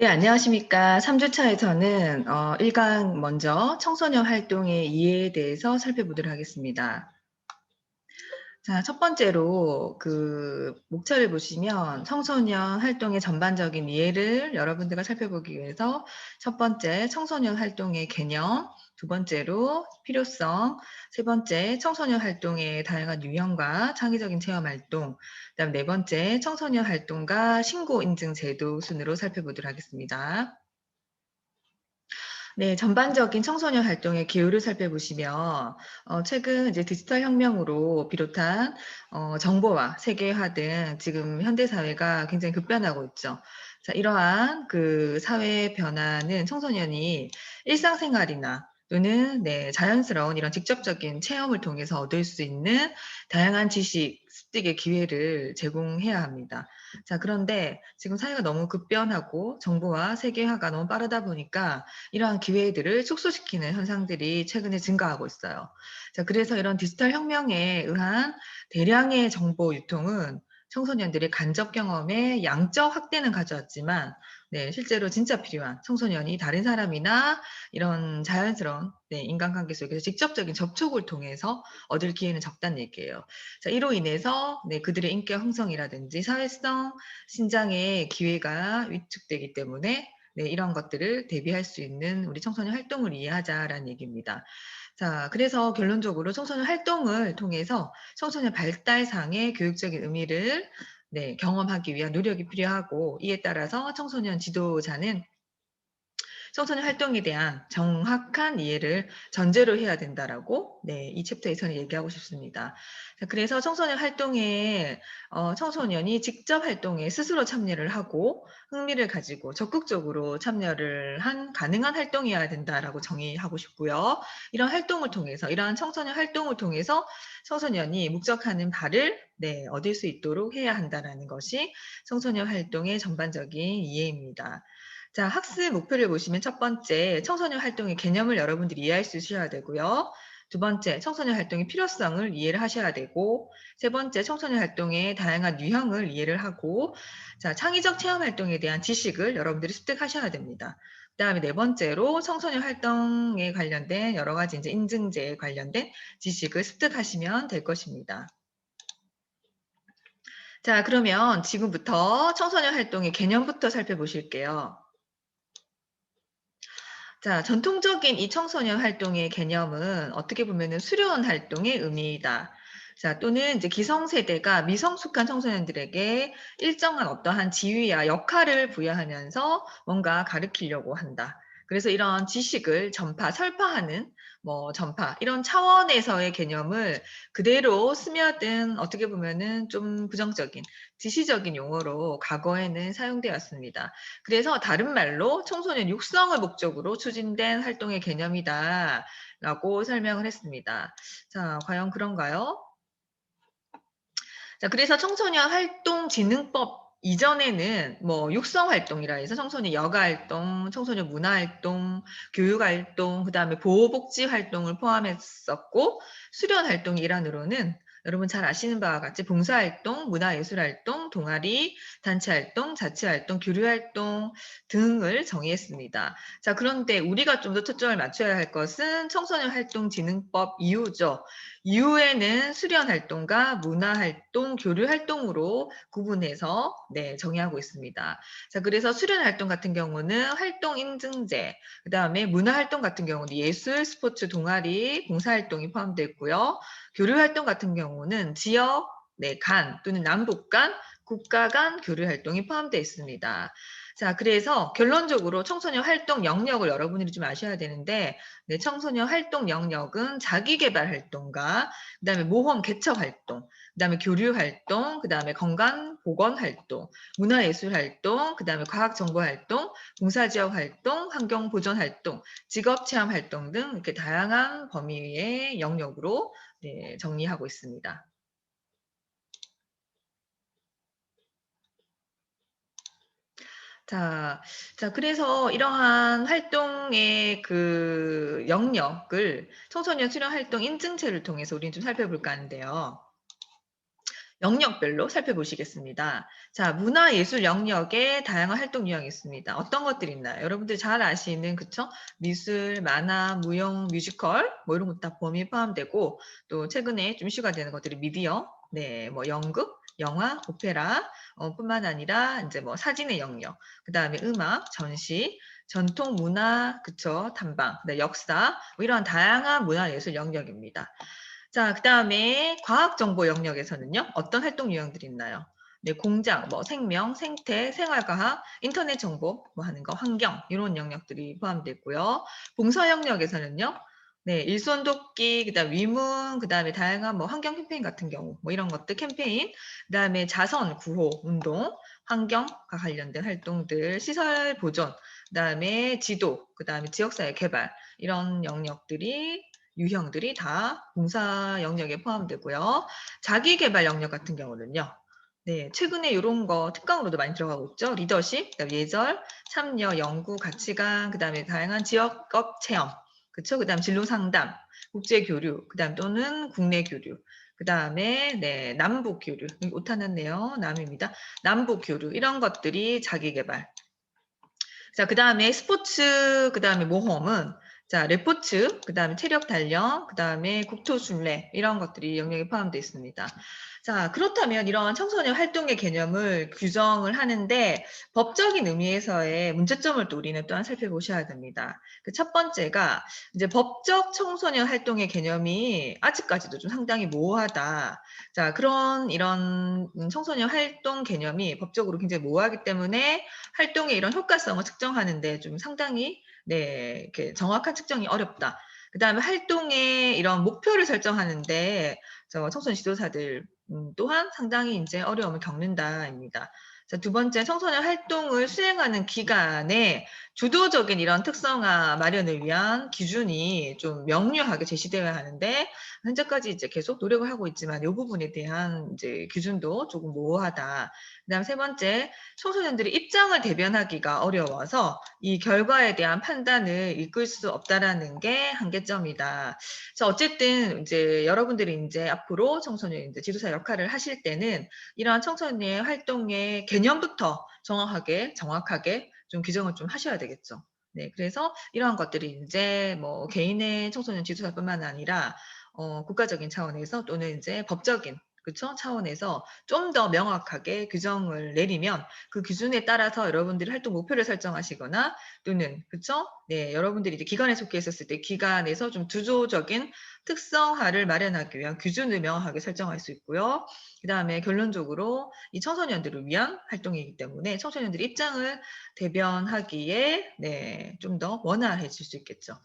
네, 안녕하십니까. 3주차에서는 1강 먼저 청소년 활동의 이해에 대해서 살펴보도록 하겠습니다. 자, 첫 번째로 목차를 보시면 청소년 활동의 전반적인 이해를 여러분들과 살펴보기 위해서 첫 번째 청소년 활동의 개념, 두 번째로 필요성, 세 번째 청소년 활동의 다양한 유형과 창의적인 체험 활동, 그다음 네 번째 청소년 활동과 신고 인증 제도 순으로 살펴보도록 하겠습니다. 네, 전반적인 청소년 활동의 기후를 살펴보시면 최근 이제 디지털 혁명으로 비롯한 정보화, 세계화 등 지금 현대 사회가 굉장히 급변하고 있죠. 자, 이러한 그 사회 변화는 청소년이 일상생활이나 또는 자연스러운 이런 직접적인 체험을 통해서 얻을 수 있는 다양한 지식, 습득의 기회를 제공해야 합니다. 자, 그런데 지금 사회가 너무 급변하고 정보화, 세계화가 너무 빠르다 보니까 이러한 기회들을 축소시키는 현상들이 최근에 증가하고 있어요. 자, 그래서 이런 디지털 혁명에 의한 대량의 정보 유통은 청소년들의 간접 경험의 양적 확대는 가져왔지만 실제로 진짜 필요한 청소년이 다른 사람이나 이런 자연스러운 인간관계 속에서 직접적인 접촉을 통해서 얻을 기회는 적다는 얘기예요. 자, 이로 인해서 그들의 인격 형성이라든지 사회성 신장의 기회가 위축되기 때문에 이런 것들을 대비할 수 있는 우리 청소년 활동을 이해하자라는 얘기입니다. 자, 그래서 결론적으로 청소년 활동을 통해서 청소년 발달상의 교육적인 의미를 경험하기 위한 노력이 필요하고, 이에 따라서 청소년 지도자는 청소년 활동에 대한 정확한 이해를 전제로 해야 된다라고 이 챕터에서는 얘기하고 싶습니다. 자, 그래서 청소년 활동에 청소년이 직접 활동에 스스로 참여를 하고 흥미를 가지고 적극적으로 참여를 한 가능한 활동이어야 된다라고 정의하고 싶고요. 이런 활동을 통해서 이러한 청소년 활동을 통해서 청소년이 목적하는 바를 얻을 수 있도록 해야 한다라는 것이 청소년 활동의 전반적인 이해입니다. 자, 학습 목표를 보시면 첫 번째, 청소년 활동의 개념을 여러분들이 이해할 수 있으셔야 되고요. 두 번째, 청소년 활동의 필요성을 이해를 하셔야 되고, 세 번째, 청소년 활동의 다양한 유형을 이해를 하고, 자, 창의적 체험 활동에 대한 지식을 여러분들이 습득하셔야 됩니다. 그 다음에 네 번째로 청소년 활동에 관련된 여러 가지 이제 인증제에 관련된 지식을 습득하시면 될 것입니다. 자, 그러면 지금부터 청소년 활동의 개념부터 살펴보실게요. 자, 전통적인 이 청소년 활동의 개념은 어떻게 보면은 수련 활동의 의미이다. 자, 또는 이제 기성세대가 미성숙한 청소년들에게 일정한 어떠한 지위와 역할을 부여하면서 뭔가 가르치려고 한다. 그래서 이런 지식을 전파, 설파하는 전파 이런 차원에서의 개념을 그대로 스며든 어떻게 보면은 좀 부정적인 지시적인 용어로 과거에는 사용되었습니다. 그래서 다른 말로 청소년 육성을 목적으로 추진된 활동의 개념이다라고 설명을 했습니다. 자, 과연 그런가요? 자, 그래서 청소년 활동진흥법 이전에는 육성 활동이라 해서 청소년 여가 활동, 청소년 문화 활동, 교육 활동, 그다음에 보호복지 활동을 포함했었고, 수련 활동의 일환으로는 여러분 잘 아시는 바와 같이 봉사활동, 문화예술활동, 동아리, 단체활동, 자치활동, 교류활동 등을 정의했습니다. 자, 그런데 우리가 좀 더 초점을 맞춰야 할 것은 청소년 활동진흥법 이후죠. 이후에는 수련 활동과 문화 활동, 교류 활동으로 구분해서 정의하고 있습니다. 자, 그래서 수련 활동 같은 경우는 활동 인증제, 그다음에 문화 활동 같은 경우는 예술, 스포츠, 동아리, 봉사 활동이 포함되어 있고요. 교류 활동 같은 경우는 지역 간 또는 남북 간, 국가 간 교류 활동이 포함되어 있습니다. 자, 그래서 결론적으로 청소년 활동 영역을 여러분들이 좀 아셔야 되는데, 청소년 활동 영역은 자기개발 활동과 그다음에 모험 개척 활동, 그다음에 교류 활동, 그다음에 건강 보건 활동, 문화예술 활동, 그다음에 과학 정보 활동, 봉사지역 활동, 환경 보존 활동, 직업 체험 활동 등 이렇게 다양한 범위의 영역으로 정리하고 있습니다. 자, 자, 그래서 이러한 활동의 그 영역을 청소년 수련 활동 인증체를 통해서 우리는 좀 살펴볼까 하는데요. 영역별로 살펴보시겠습니다. 자, 문화예술 영역에 다양한 활동 유형이 있습니다. 어떤 것들이 있나요? 여러분들 잘 아시는, 그쵸? 미술, 만화, 무용, 뮤지컬, 뭐 이런 것 다 범위에 포함되고, 또 최근에 좀 이슈가 되는 것들이 미디어, 네, 뭐 연극, 영화, 오페라, 뿐만 아니라 이제 뭐 사진의 영역, 그 다음에 음악, 전시, 전통 문화, 그쵸? 탐방, 네, 역사, 뭐 이런 다양한 문화예술 영역입니다. 자, 그 다음에 과학정보 영역에서는요, 어떤 활동 유형들이 있나요? 네, 공장, 뭐 생명, 생태, 생활과학, 인터넷 정보, 뭐 하는 거, 환경, 이런 영역들이 포함되어 있고요. 봉사 영역에서는요, 네, 일손 돕기, 그다음 위문, 그다음에 다양한 뭐 환경 캠페인 같은 경우, 뭐 이런 것들 캠페인, 그다음에 자선 구호 운동, 환경과 관련된 활동들, 시설 보존, 그다음에 지도, 그다음에 지역사회 개발 이런 영역들이 유형들이 다 봉사 영역에 포함되고요. 자기개발 영역 같은 경우는요. 네, 최근에 이런 거 특강으로도 많이 들어가고 있죠. 리더십, 그다음에 예절, 참여, 연구, 가치관, 그다음에 다양한 지역업 체험, 그렇죠? 그다음 진로 상담, 국제 교류, 그다음 또는 국내 교류, 그다음에 네, 남북 교류, 오타났네요. 남입니다. 남북 교류 이런 것들이 자기개발. 자, 그다음에 스포츠, 그다음에 모험은 자, 레포츠, 그다음에 체력 단련, 그다음에 국토 순례 이런 것들이 영역에 포함되어 있습니다. 자, 그렇다면 이런 청소년 활동의 개념을 규정을 하는데 법적인 의미에서의 문제점을 또 우리는 또한 살펴보셔야 됩니다. 그 첫 번째가 이제 법적 청소년 활동의 개념이 아직까지도 좀 상당히 모호하다. 자, 그런 이런 청소년 활동 개념이 법적으로 굉장히 모호하기 때문에 활동의 이런 효과성을 측정하는데 좀 상당히 네, 이렇게 정확한 측정이 어렵다. 그다음에 활동의 이런 목표를 설정하는데 저 청소년 지도사들 또한 상당히 이제 어려움을 겪는다입니다. 자, 두 번째, 청소년 활동을 수행하는 기간에 주도적인 이런 특성화 마련을 위한 기준이 좀 명료하게 제시되어야 하는데 현재까지 이제 계속 노력을 하고 있지만 이 부분에 대한 이제 기준도 조금 모호하다. 그다음 세 번째, 청소년들이 입장을 대변하기가 어려워서 이 결과에 대한 판단을 이끌 수 없다라는 게 한계점이다. 자, 어쨌든 이제 여러분들이 이제 앞으로 청소년 이제 지도사 역할을 하실 때는 이러한 청소년의 활동의 개념부터 정확하게 좀 규정을 좀 하셔야 되겠죠. 네, 그래서 이러한 것들이 이제 뭐 개인의 청소년 지도사뿐만 아니라 국가적인 차원에서 또는 이제 법적인 그쵸? 차원에서 좀 더 명확하게 규정을 내리면 그 기준에 따라서 여러분들이 활동 목표를 설정하시거나 또는 그쵸? 네, 여러분들이 이제 기관에 속해 있었을 때 기관에서 좀 주도적인 특성화를 마련하기 위한 기준을 명확하게 설정할 수 있고요. 그다음에 결론적으로 이 청소년들을 위한 활동이기 때문에 청소년들의 입장을 대변하기에 네, 좀 더 원활해질 수 있겠죠.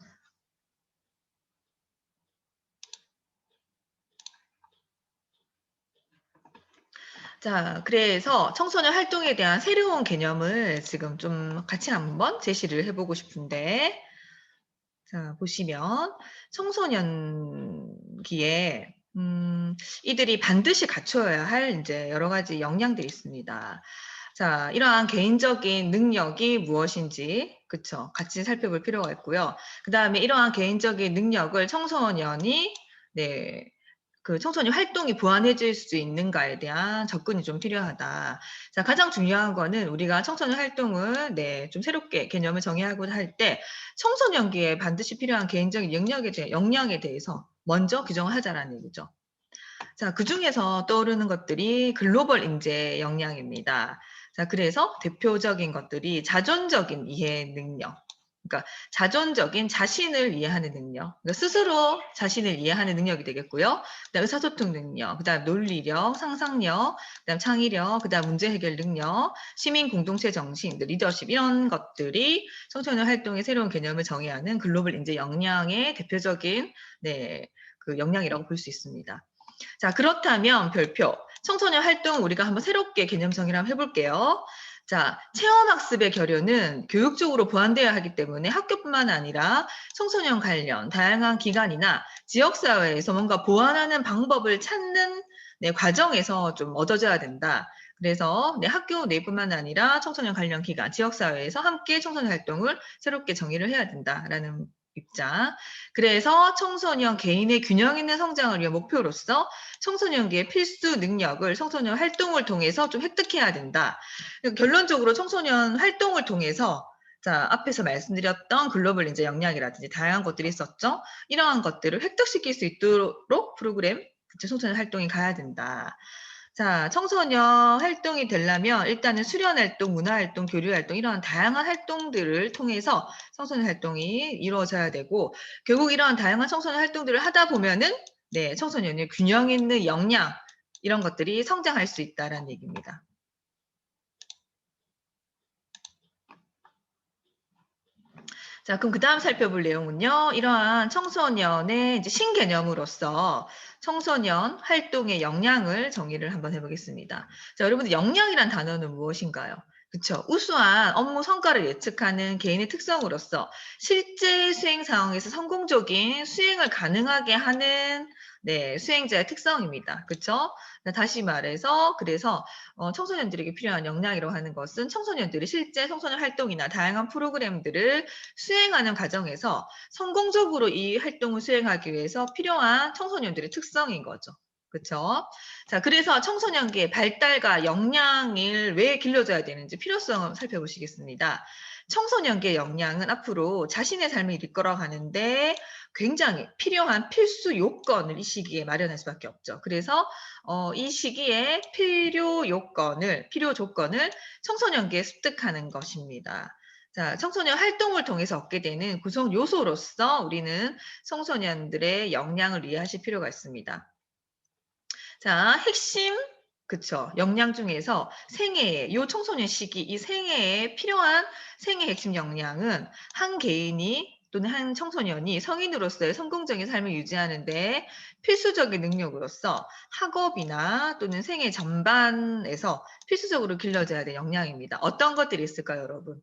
자, 그래서 청소년 활동에 대한 새로운 개념을 지금 좀 같이 한번 제시를 해보고 싶은데, 자, 보시면 청소년기에 이들이 반드시 갖춰야 할 이제 여러 가지 역량들이 있습니다. 자, 이러한 개인적인 능력이 무엇인지, 그쵸? 같이 살펴볼 필요가 있고요. 그 다음에 이러한 개인적인 능력을 청소년이, 네, 그 청소년 활동이 보완해질 수 있는가에 대한 접근이 좀 필요하다. 자, 가장 중요한 거는 우리가 청소년 활동을 네, 좀 새롭게 개념을 정의하고 할 때 청소년기에 반드시 필요한 개인적인 역량에 대해서 먼저 규정을 하자라는 얘기죠. 자, 그중에서 떠오르는 것들이 글로벌 인재 역량입니다. 자, 그래서 대표적인 것들이 자존적인 이해 능력. 그러니까 자존적인 자신을 이해하는 능력. 그러니까 스스로 자신을 이해하는 능력이 되겠고요. 그다음 의사소통 능력, 그다음 논리력, 상상력, 그다음 창의력, 그다음 문제 해결 능력, 시민 공동체 정신, 리더십 이런 것들이 청소년 활동의 새로운 개념을 정의하는 글로벌 인재 역량의 대표적인 네, 그 역량이라고 볼 수 있습니다. 자, 그렇다면 별표. 청소년 활동 우리가 한번 새롭게 개념 정의를 한번 해볼게요. 자, 체험학습의 결여는 교육적으로 보완되어야 하기 때문에 학교뿐만 아니라 청소년 관련 다양한 기관이나 지역사회에서 뭔가 보완하는 방법을 찾는 네, 과정에서 좀 얻어져야 된다. 그래서 네, 학교 내뿐만 아니라 청소년 관련 기관, 지역사회에서 함께 청소년 활동을 새롭게 정의를 해야 된다라는 입장. 그래서 청소년 개인의 균형 있는 성장을 위한 목표로서 청소년기의 필수 능력을 청소년 활동을 통해서 좀 획득해야 된다. 결론적으로 청소년 활동을 통해서 자, 앞에서 말씀드렸던 글로벌 인재 역량이라든지 다양한 것들이 있었죠. 이러한 것들을 획득시킬 수 있도록 프로그램, 청소년 활동이 가야 된다. 자, 청소년 활동이 되려면 일단은 수련 활동, 문화 활동, 교류 활동 이러한 다양한 활동들을 통해서 청소년 활동이 이루어져야 되고 결국 이러한 다양한 청소년 활동들을 하다 보면은 네, 청소년의 균형 있는 역량 이런 것들이 성장할 수 있다라는 얘기입니다. 자, 그럼 그 다음 살펴볼 내용은요. 이러한 청소년의 이제 신개념으로서 청소년 활동의 역량을 정의를 한번 해보겠습니다. 자, 여러분들 역량이란 단어는 무엇인가요? 그쵸. 우수한 업무 성과를 예측하는 개인의 특성으로서 실제 수행 상황에서 성공적인 수행을 가능하게 하는 네, 수행자의 특성입니다. 그쵸? 다시 말해서 그래서 청소년들에게 필요한 역량이라고 하는 것은 청소년들이 실제 청소년 활동이나 다양한 프로그램들을 수행하는 과정에서 성공적으로 이 활동을 수행하기 위해서 필요한 청소년들의 특성인 거죠. 그렇죠? 자, 그래서 청소년기의 발달과 역량을 왜 길러줘야 되는지 필요성을 살펴보시겠습니다. 청소년기의 역량은 앞으로 자신의 삶을 이끌어가는데 굉장히 필요한 필수 요건을 이 시기에 마련할 수밖에 없죠. 그래서 이 시기에 필요 조건을 청소년기에 습득하는 것입니다. 자, 청소년 활동을 통해서 얻게 되는 구성 요소로서 우리는 청소년들의 역량을 이해하실 필요가 있습니다. 자, 핵심 그쵸. 역량 중에서 생애의 요 청소년 시기 이 생애에 필요한 생애 핵심 역량은 한 개인이 또는 한 청소년이 성인으로서의 성공적인 삶을 유지하는데 필수적인 능력으로서 학업이나 또는 생애 전반에서 필수적으로 길러져야 될 역량입니다. 어떤 것들이 있을까요, 여러분?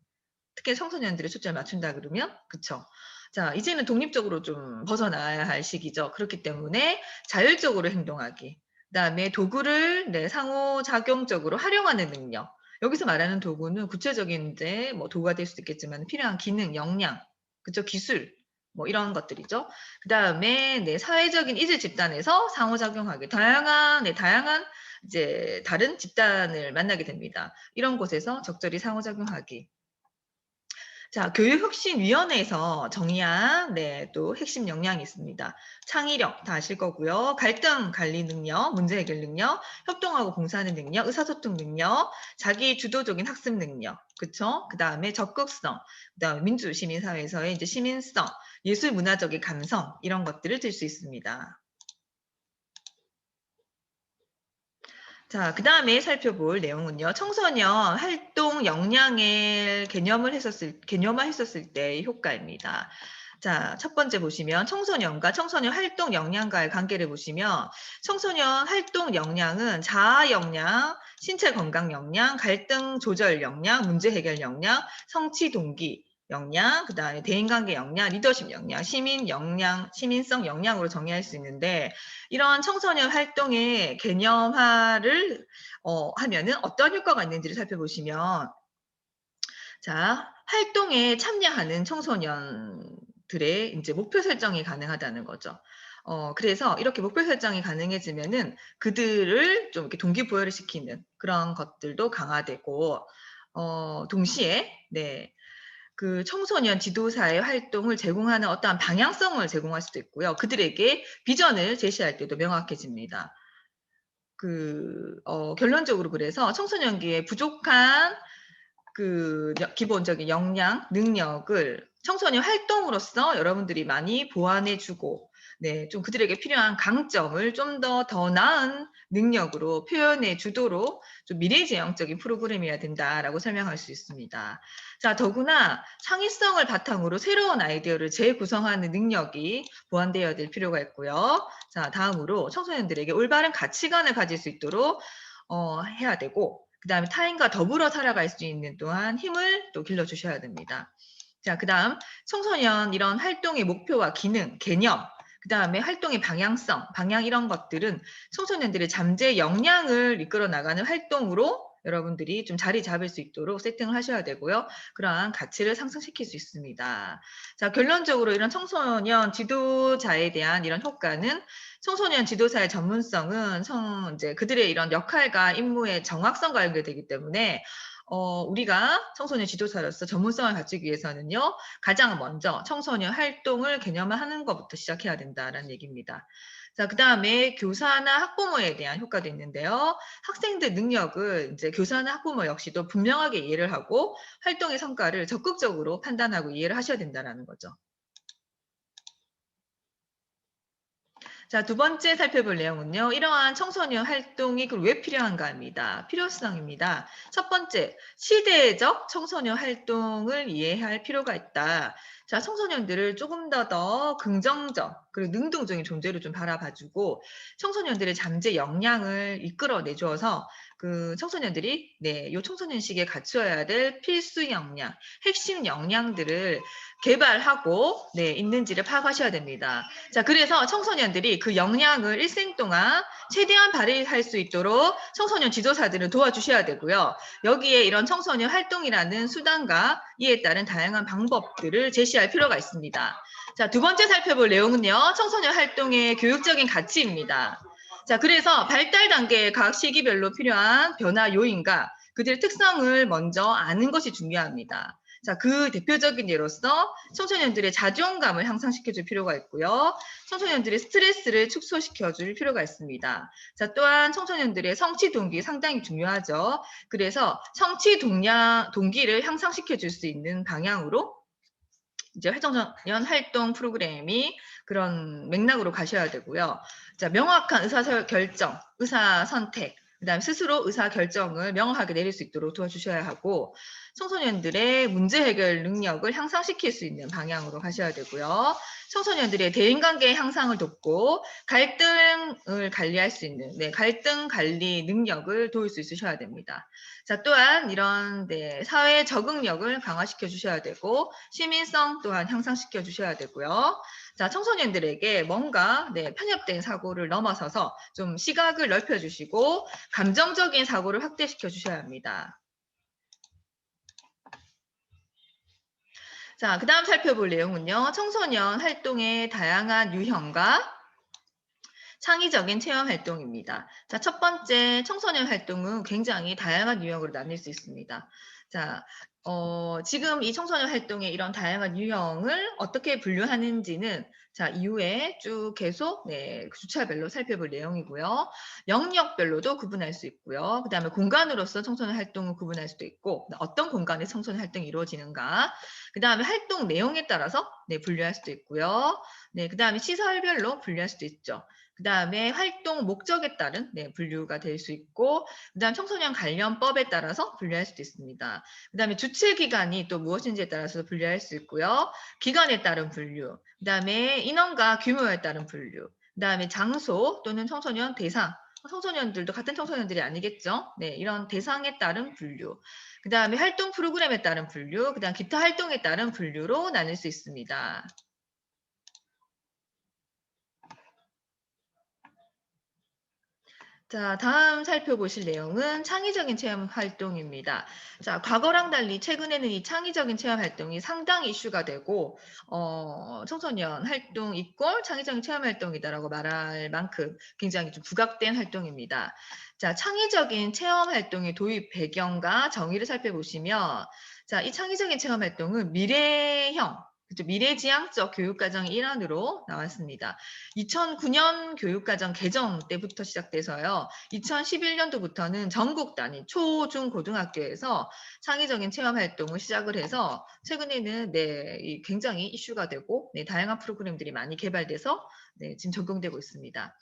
특히 청소년들의 초점을 맞춘다 그러면 그쵸. 자, 이제는 독립적으로 좀 벗어나야 할 시기죠. 그렇기 때문에 자율적으로 행동하기. 그다음에 도구를 네, 상호작용적으로 활용하는 능력. 여기서 말하는 도구는 구체적인 이제 뭐 도구가 될 수도 있겠지만 필요한 기능, 역량, 그죠? 기술, 뭐 이런 것들이죠. 그다음에 네, 사회적인 이질 집단에서 상호작용하기. 다양한 이제 다른 집단을 만나게 됩니다. 이런 곳에서 적절히 상호작용하기. 자, 교육혁신위원회에서 정의한 네, 또 핵심 역량이 있습니다. 창의력 다 아실 거고요. 갈등 관리 능력, 문제 해결 능력, 협동하고 봉사하는 능력, 의사소통 능력, 자기 주도적인 학습 능력, 그쵸? 그 다음에 적극성, 그 다음에 민주 시민사회에서의 이제 시민성, 예술 문화적인 감성 이런 것들을 들 수 있습니다. 자, 그 다음에 살펴볼 내용은요. 청소년 활동 역량을 개념화했었을 때의 효과입니다. 자, 첫 번째 보시면 청소년과 청소년 활동 역량과의 관계를 보시면 청소년 활동 역량은 자아 역량, 신체 건강 역량, 갈등 조절 역량, 문제 해결 역량, 성취 동기 역량, 그 다음에 대인관계 역량, 리더십 역량, 시민성 역량으로 정의할 수 있는데 이런 청소년 활동의 개념화를 하면은 어떤 효과가 있는지를 살펴보시면 자, 활동에 참여하는 청소년들의 이제 목표 설정이 가능하다는 거죠. 그래서 이렇게 목표 설정이 가능해지면은 그들을 좀 이렇게 동기부여를 시키는 그런 것들도 강화되고, 동시에, 네, 그 청소년 지도사의 활동을 제공하는 어떠한 방향성을 제공할 수도 있고요. 그들에게 비전을 제시할 때도 명확해집니다. 결론적으로 그래서 청소년기에 부족한 기본적인 역량, 능력을 청소년 활동으로서 여러분들이 많이 보완해주고, 네, 좀 그들에게 필요한 강점을 좀 더 나은 능력으로 표현해 주도록 좀 미래지향적인 프로그램이어야 된다라고 설명할 수 있습니다. 자, 더구나 창의성을 바탕으로 새로운 아이디어를 재구성하는 능력이 보완되어야 될 필요가 있고요. 자, 다음으로 청소년들에게 올바른 가치관을 가질 수 있도록 해야 되고, 그 다음에 타인과 더불어 살아갈 수 있는 또한 힘을 또 길러주셔야 됩니다. 자, 그 다음 청소년 이런 활동의 목표와 기능, 개념, 그 다음에 활동의 방향성, 방향 이런 것들은 청소년들의 잠재 역량을 이끌어 나가는 활동으로 여러분들이 좀 자리 잡을 수 있도록 세팅을 하셔야 되고요. 그러한 가치를 상승시킬 수 있습니다. 자, 결론적으로 이런 청소년 지도자에 대한 이런 효과는 청소년 지도사의 전문성은 이제 그들의 이런 역할과 임무의 정확성과 연결되기 때문에 우리가 청소년 지도사로서 전문성을 갖추기 위해서는요, 가장 먼저 청소년 활동을 개념화하는 것부터 시작해야 된다라는 얘기입니다. 자, 그 다음에 교사나 학부모에 대한 효과도 있는데요. 학생들 능력을 이제 교사나 학부모 역시도 분명하게 이해를 하고 활동의 성과를 적극적으로 판단하고 이해를 하셔야 된다는 거죠. 자, 두 번째 살펴볼 내용은요. 이러한 청소년 활동이 왜 필요한가입니다. 필요성입니다. 첫 번째, 시대적 청소년 활동을 이해할 필요가 있다. 자, 청소년들을 조금 더 긍정적 그리고 능동적인 존재로 좀 바라봐주고 청소년들의 잠재 역량을 이끌어내 주어서 그 청소년들이 요 청소년 시기에 갖추어야 될 필수 역량, 핵심 역량들을 개발하고 있는지를 파악하셔야 됩니다. 자, 그래서 청소년들이 그 역량을 일생 동안 최대한 발휘할 수 있도록 청소년 지도사들을 도와주셔야 되고요. 여기에 이런 청소년 활동이라는 수단과 이에 따른 다양한 방법들을 제시할 필요가 있습니다. 자, 두 번째 살펴볼 내용은요. 청소년 활동의 교육적인 가치입니다. 자, 그래서 발달 단계의 각 시기별로 필요한 변화 요인과 그들의 특성을 먼저 아는 것이 중요합니다. 자, 그 대표적인 예로서 청소년들의 자존감을 향상시켜줄 필요가 있고요. 청소년들의 스트레스를 축소시켜줄 필요가 있습니다. 자, 또한 청소년들의 성취 동기 상당히 중요하죠. 그래서 성취 동기를 향상시켜줄 수 있는 방향으로 이제 청소년 활동 프로그램이 그런 맥락으로 가셔야 되고요. 자, 명확한 의사 선택, 그다음 스스로 의사 결정을 명확하게 내릴 수 있도록 도와주셔야 하고 청소년들의 문제 해결 능력을 향상시킬 수 있는 방향으로 가셔야 되고요. 청소년들의 대인관계 향상을 돕고 갈등을 관리할 수 있는 갈등 관리 능력을 도울 수 있으셔야 됩니다. 자, 또한 이런 사회 적응력을 강화시켜 주셔야 되고 시민성 또한 향상시켜 주셔야 되고요. 자, 청소년들에게 뭔가 편협된 사고를 넘어서서 좀 시각을 넓혀 주시고 감정적인 사고를 확대시켜 주셔야 합니다. 자, 그 다음 살펴볼 내용은요. 청소년 활동의 다양한 유형과 창의적인 체험 활동입니다. 자, 첫 번째 청소년 활동은 굉장히 다양한 유형으로 나뉠 수 있습니다. 자, 지금 이 청소년 활동의 이런 다양한 유형을 어떻게 분류하는지는 자, 이후에 쭉 계속 주차별로 살펴볼 내용이고요. 영역별로도 구분할 수 있고요. 그 다음에 공간으로서 청소년 활동을 구분할 수도 있고 어떤 공간에 청소년 활동이 이루어지는가 그 다음에 활동 내용에 따라서 분류할 수도 있고요. 그 다음에 시설별로 분류할 수도 있죠. 그 다음에 활동 목적에 따른 분류가 될 수 있고 그 다음 청소년 관련법에 따라서 분류할 수도 있습니다. 그 다음에 주최 기관이 또 무엇인지에 따라서 분류할 수 있고요. 기관에 따른 분류, 그 다음에 인원과 규모에 따른 분류, 그 다음에 장소 또는 청소년 대상, 청소년들도 같은 청소년들이 아니겠죠. 이런 대상에 따른 분류, 그 다음에 활동 프로그램에 따른 분류, 그 다음 기타 활동에 따른 분류로 나눌 수 있습니다. 자, 다음 살펴보실 내용은 창의적인 체험 활동입니다. 자, 과거랑 달리 최근에는 이 창의적인 체험 활동이 상당히 이슈가 되고, 청소년 활동 이꼴 창의적인 체험 활동이다라고 말할 만큼 굉장히 좀 부각된 활동입니다. 자, 창의적인 체험 활동의 도입 배경과 정의를 살펴보시면, 자, 이 창의적인 체험 활동은 미래형, 그렇죠. 미래지향적 교육과정의 일환으로 나왔습니다. 2009년 교육과정 개정 때부터 시작돼서요. 2011년도부터는 전국 단위 초, 중, 고등학교에서 창의적인 체험 활동을 시작을 해서 최근에는 굉장히 이슈가 되고 다양한 프로그램들이 많이 개발돼서 지금 적용되고 있습니다.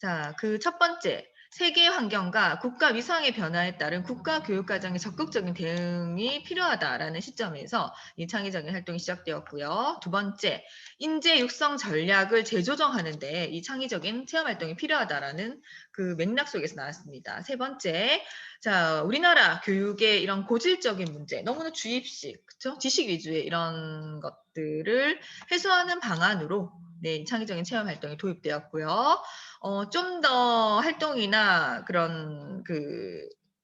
자, 그 첫 번째. 세계 환경과 국가 위상의 변화에 따른 국가 교육과정의 적극적인 대응이 필요하다라는 시점에서 이 창의적인 활동이 시작되었고요. 두 번째, 인재 육성 전략을 재조정하는 데 이 창의적인 체험 활동이 필요하다라는 그 맥락 속에서 나왔습니다. 세 번째, 자, 우리나라 교육의 이런 고질적인 문제, 너무나 주입식, 그쵸? 지식 위주의 이런 것들을 해소하는 방안으로 창의적인 체험 활동이 도입되었고요. 좀 더 활동이나 그런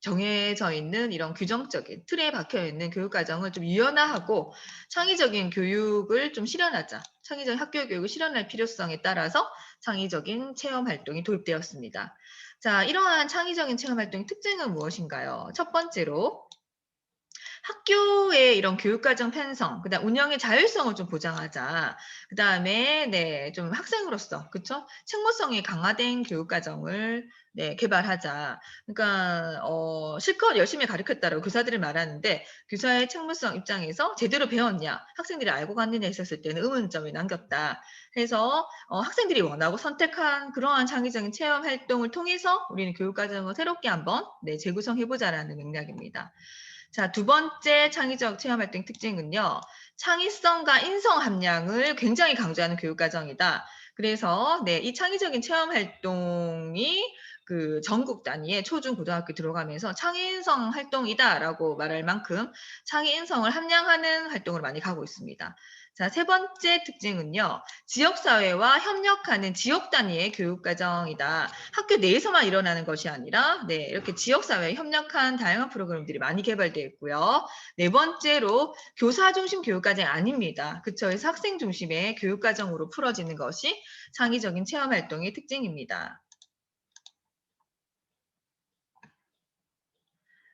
정해져 있는 이런 규정적인 틀에 박혀 있는 교육 과정을 좀 유연화하고 창의적인 교육을 좀 실현하자. 창의적인 학교 교육을 실현할 필요성에 따라서 창의적인 체험 활동이 도입되었습니다. 자, 이러한 창의적인 체험 활동의 특징은 무엇인가요? 첫 번째로 학교의 이런 교육과정 편성, 그다음 운영의 자율성을 좀 보장하자. 그다음에 네, 좀 학생으로서 그쵸? 책무성이 강화된 교육과정을 네, 개발하자. 그러니까 실컷 열심히 가르쳤다라고 교사들이 말하는데 교사의 책무성 입장에서 제대로 배웠냐, 학생들이 알고 갔느냐 했었을 때는 의문점이 남겼다. 그래서 학생들이 원하고 선택한 그러한 창의적인 체험 활동을 통해서 우리는 교육과정을 새롭게 한번 네, 재구성해보자라는 맥락입니다. 자, 두 번째 창의적 체험 활동 특징은요. 창의성과 인성 함량을 굉장히 강조하는 교육 과정이다. 그래서 네, 이 창의적인 체험 활동이 그 전국 단위의 초중 고등학교 들어가면서 창의인성 활동이다라고 말할 만큼 창의인성을 함량하는 활동을 많이 가고 있습니다. 자, 세 번째 특징은요. 지역사회와 협력하는 지역 단위의 교육과정이다. 학교 내에서만 일어나는 것이 아니라 네, 이렇게 지역사회에 협력한 다양한 프로그램들이 많이 개발되어 있고요. 네 번째로 교사 중심 교육과정이 아닙니다. 그쵸? 그래서 학생 중심의 교육과정으로 풀어지는 것이 창의적인 체험활동의 특징입니다.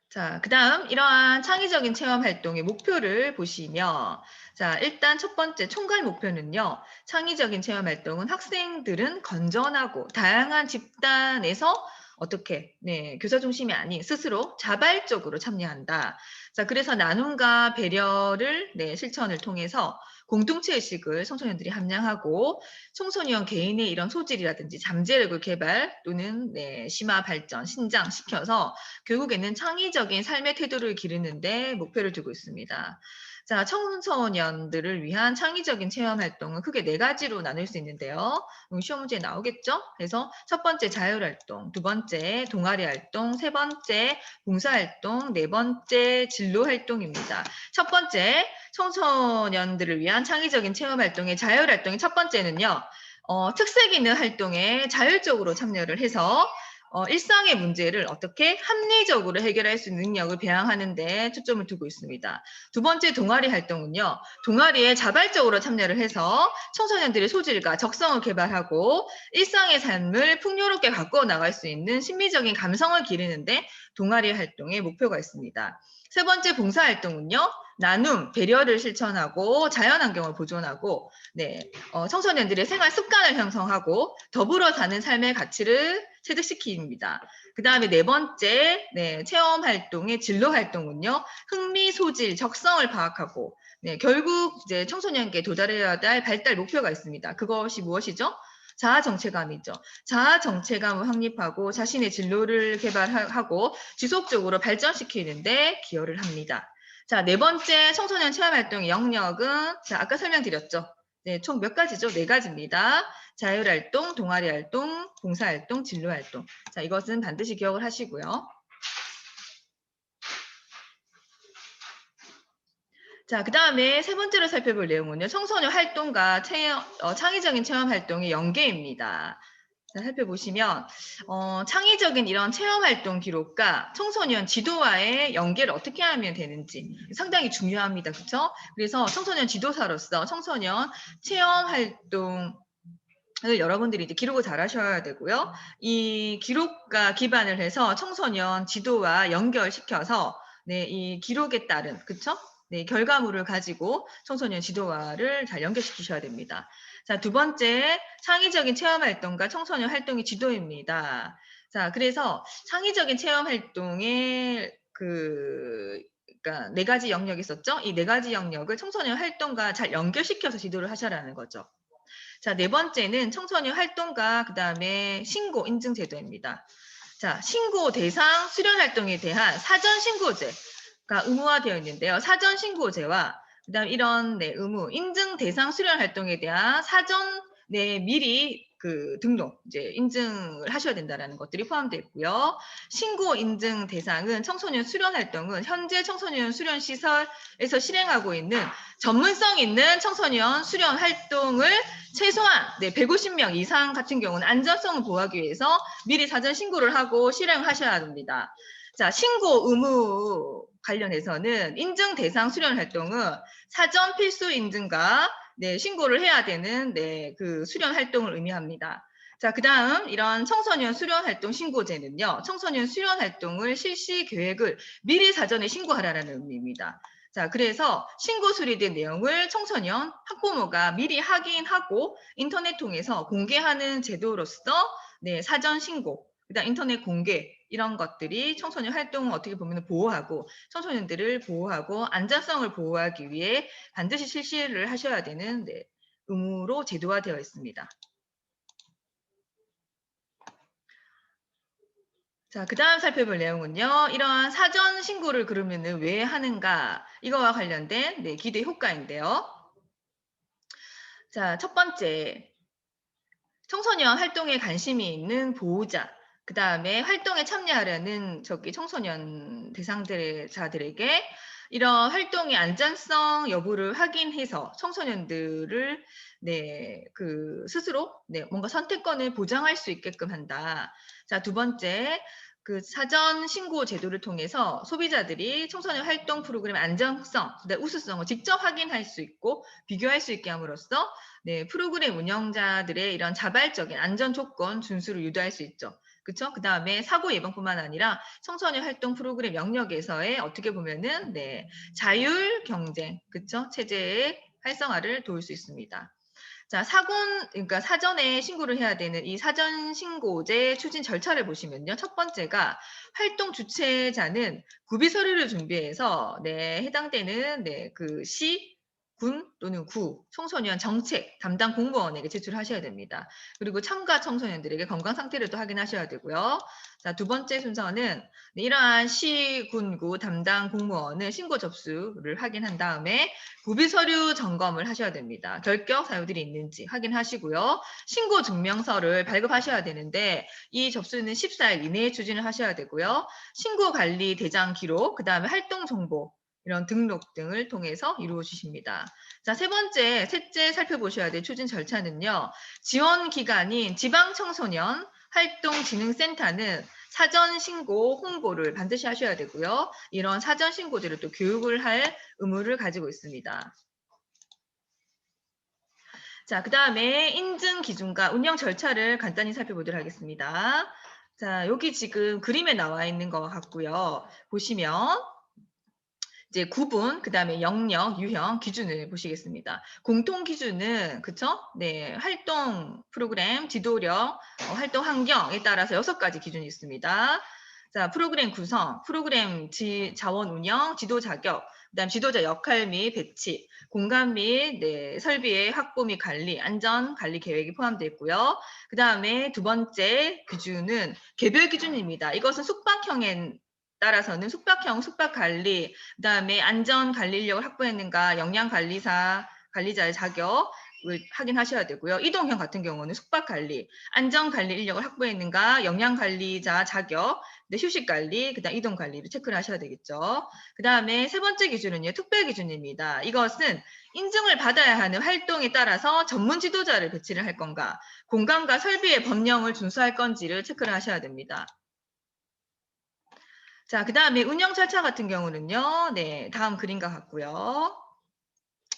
자, 그 다음 이러한 창의적인 체험 활동의 목표를 보시면 자, 일단 첫 번째 총괄 목표는요. 창의적인 체험 활동은 학생들은 건전하고 다양한 집단에서 어떻게 네, 교사 중심이 아닌 스스로 자발적으로 참여한다. 자, 그래서 나눔과 배려를 네, 실천을 통해서 공동체 의식을 청소년들이 함양하고 청소년 개인의 이런 소질이라든지 잠재력을 개발 또는 네, 심화 발전, 신장시켜서 결국에는 창의적인 삶의 태도를 기르는데 목표를 두고 있습니다. 자, 청소년들을 위한 창의적인 체험 활동은 크게 네 가지로 나눌 수 있는데요. 시험 문제에 나오겠죠? 그래서 첫 번째 자율활동, 두 번째 동아리 활동, 세 번째 봉사활동, 네 번째 진로활동입니다. 첫 번째 청소년들을 위한 창의적인 체험 활동의 자율활동의 첫 번째는요. 특색 있는 활동에 자율적으로 참여를 해서 일상의 문제를 어떻게 합리적으로 해결할 수 있는 능력을 배양하는 데 초점을 두고 있습니다. 두 번째 동아리 활동은요. 동아리에 자발적으로 참여를 해서 청소년들의 소질과 적성을 개발하고 일상의 삶을 풍요롭게 바꾸어 나갈 수 있는 심미적인 감성을 기르는데 동아리 활동의 목표가 있습니다. 세 번째 봉사활동은요. 나눔, 배려를 실천하고 자연환경을 보존하고 네, 청소년들의 생활 습관을 형성하고 더불어 사는 삶의 가치를 체득시킵니다. 그 다음에 네 번째 네, 체험활동의 진로활동은요. 흥미, 소질, 적성을 파악하고 네, 결국 이제 청소년에게 도달해야 할 발달 목표가 있습니다. 그것이 무엇이죠? 자아 정체감이죠. 자아 정체감을 확립하고 자신의 진로를 개발하고 지속적으로 발전시키는데 기여를 합니다. 자, 네 번째 청소년 체험활동의 영역은 자, 아까 설명드렸죠. 네, 총 몇 가지죠? 네 가지입니다. 자율활동, 동아리활동, 봉사활동, 진로활동. 자, 이것은 반드시 기억을 하시고요. 자, 그 다음에 세 번째로 살펴볼 내용은요. 청소년 활동과 창의적인 체험 활동의 연계입니다. 자, 살펴보시면 창의적인 이런 체험 활동 기록과 청소년 지도와의 연계를 어떻게 하면 되는지 상당히 중요합니다. 그렇죠? 그래서 청소년 지도사로서 청소년 체험 활동 을 여러분들이 이제 기록을 잘 하셔야 되고요. 이 기록과 기반을 해서 청소년 지도와 연결시켜서 네, 이 기록에 따른 그쵸? 네, 결과물을 가지고 청소년 지도와를 잘 연결시키셔야 됩니다. 자, 두 번째 창의적인 체험 활동과 청소년 활동의 지도입니다. 자, 그래서 창의적인 체험 활동의 그러니까 네 가지 영역이 있었죠. 이 네 가지 영역을 청소년 활동과 잘 연결시켜서 지도를 하셔라는 거죠. 자, 네 번째는 청소년 활동과 그다음에 신고 인증 제도입니다. 자, 신고 대상 수련 활동에 대한 사전 신고제가 의무화되어 있는데요. 사전 신고제와 그다음 이런 네, 의무 인증 대상 수련 활동에 대한 사전 네, 미리 그 등록 이제 인증을 하셔야 된다라는 것들이 포함되어 있고요. 신고 인증 대상은 청소년 수련 활동은 현재 청소년 수련 시설에서 실행하고 있는 전문성 있는 청소년 수련 활동을 최소한 네, 150명 이상 같은 경우는 안전성을 보호하기 위해서 미리 사전 신고를 하고 실행을 하셔야 합니다. 자, 신고 의무 관련해서는 인증 대상 수련 활동은 사전 필수 인증과 네, 신고를 해야 되는 네, 그 수련 활동을 의미합니다. 자, 그다음 이런 청소년 수련 활동 신고제는요. 청소년 수련 활동을 실시 계획을 미리 사전에 신고하라는 의미입니다. 자, 그래서 신고 수리된 내용을 청소년 학부모가 미리 확인하고 인터넷 통해서 공개하는 제도로서 네, 사전 신고, 그다음 인터넷 공개 이런 것들이 청소년 활동을 어떻게 보면 보호하고 청소년들을 보호하고 안전성을 보호하기 위해 반드시 실시를 하셔야 되는 네, 의무로 제도화되어 있습니다. 자, 그 다음 살펴볼 내용은요. 이러한 사전 신고를 그러면은 왜 하는가? 이거와 관련된 네, 기대 효과인데요. 자, 첫 번째, 청소년 활동에 관심이 있는 보호자, 그 다음에 활동에 참여하려는 저기 청소년 대상자들에게 이런 활동의 안전성 여부를 확인해서 청소년들을 네, 그 스스로 네, 뭔가 선택권을 보장할 수 있게끔 한다. 자, 두 번째, 그 사전 신고 제도를 통해서 소비자들이 청소년 활동 프로그램 안정성, 그다음 우수성을 직접 확인할 수 있고 비교할 수 있게 함으로써 네, 프로그램 운영자들의 이런 자발적인 안전 조건 준수를 유도할 수 있죠. 그렇죠? 그 다음에 사고 예방뿐만 아니라 청소년 활동 프로그램 영역에서의 어떻게 보면은 네, 자율 경쟁, 그렇죠? 체제의 활성화를 도울 수 있습니다. 자, 그러니까 사전에 신고를 해야 되는 이 사전 신고제 추진 절차를 보시면요. 첫 번째가 활동 주최자는 구비 서류를 준비해서 네, 해당되는 네, 그 시, 군 또는 구, 청소년 정책 담당 공무원에게 제출하셔야 됩니다. 그리고 참가 청소년들에게 건강 상태를 또 확인하셔야 되고요. 자, 두 번째 순서는 이러한 시, 군, 구 담당 공무원은 신고 접수를 확인한 다음에 구비 서류 점검을 하셔야 됩니다. 결격 사유들이 있는지 확인하시고요. 신고 증명서를 발급하셔야 되는데 이 접수는 14일 이내에 추진을 하셔야 되고요. 신고 관리 대장 기록, 그 다음에 활동 정보 이런 등록 등을 통해서 이루어 주십니다. 자, 셋째 살펴보셔야 될 추진 절차는요. 지원 기관인 지방청소년 활동진흥센터는 사전 신고 홍보를 반드시 하셔야 되고요. 이런 사전 신고들을 또 교육을 할 의무를 가지고 있습니다. 자, 그 다음에 인증 기준과 운영 절차를 간단히 살펴보도록 하겠습니다. 자, 여기 지금 그림에 나와 있는 것 같고요. 보시면 이제 구분, 그 다음에 영역, 유형, 기준을 보시겠습니다. 공통 기준은, 그쵸? 네, 활동 프로그램, 지도력, 활동 환경에 따라서 6가지 기준이 있습니다. 자, 프로그램 구성, 프로그램 자원 운영, 지도 자격, 그다음 지도자 역할 및 배치, 공간 및 네, 설비의 확보 및 관리, 안전 관리 계획이 포함되어 있고요. 그 다음에 두 번째 기준은 개별 기준입니다. 이것은 숙박형에 따라서는 숙박형 숙박 관리, 그다음에 안전 관리 인력을 확보했는가, 영양 관리자의 자격을 확인하셔야 되고요. 이동형 같은 경우는 숙박 관리, 안전 관리 인력을 확보했는가, 영양 관리자 자격, 휴식 관리, 그다음 이동 관리를 체크를 하셔야 되겠죠. 그다음에 세 번째 기준은요, 특별 기준입니다. 이것은 인증을 받아야 하는 활동에 따라서 전문 지도자를 배치를 할 건가, 공간과 설비의 법령을 준수할 건지를 체크를 하셔야 됩니다. 자, 그 다음에 운영 절차 같은 경우는요, 네, 다음 그림과 같고요.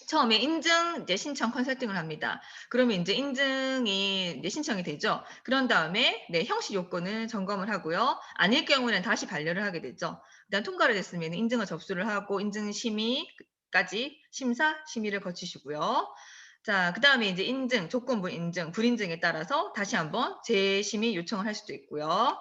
처음에 인증 이제 신청 컨설팅을 합니다. 그러면 이제 인증이 이제 신청이 되죠. 그런 다음에 네, 형식 요건을 점검을 하고요. 아닐 경우는 다시 반려를 하게 되죠. 일단 통과를 됐으면 인증을 접수를 하고 인증 심의까지 심의를 거치시고요. 자, 그 다음에 이제 인증, 조건부 인증, 불인증에 따라서 다시 한번 재심의 요청을 할 수도 있고요.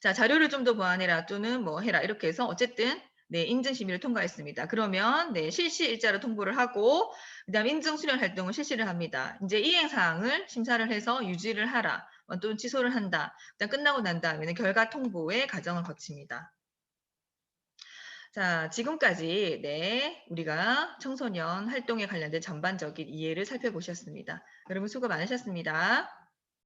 자, 자료를 좀 더 보완해라 또는 뭐 해라 이렇게 해서 어쨌든 네, 인증 심의를 통과했습니다. 그러면 네, 실시 일자로 통보를 하고 그다음 인증 수련 활동을 실시를 합니다. 이제 이행 사항을 심사를 해서 유지를 하라 또는 취소를 한다. 일단 끝나고 난 다음에는 결과 통보의 과정을 거칩니다. 자, 지금까지 네, 우리가 청소년 활동에 관련된 전반적인 이해를 살펴보셨습니다. 여러분 수고 많으셨습니다.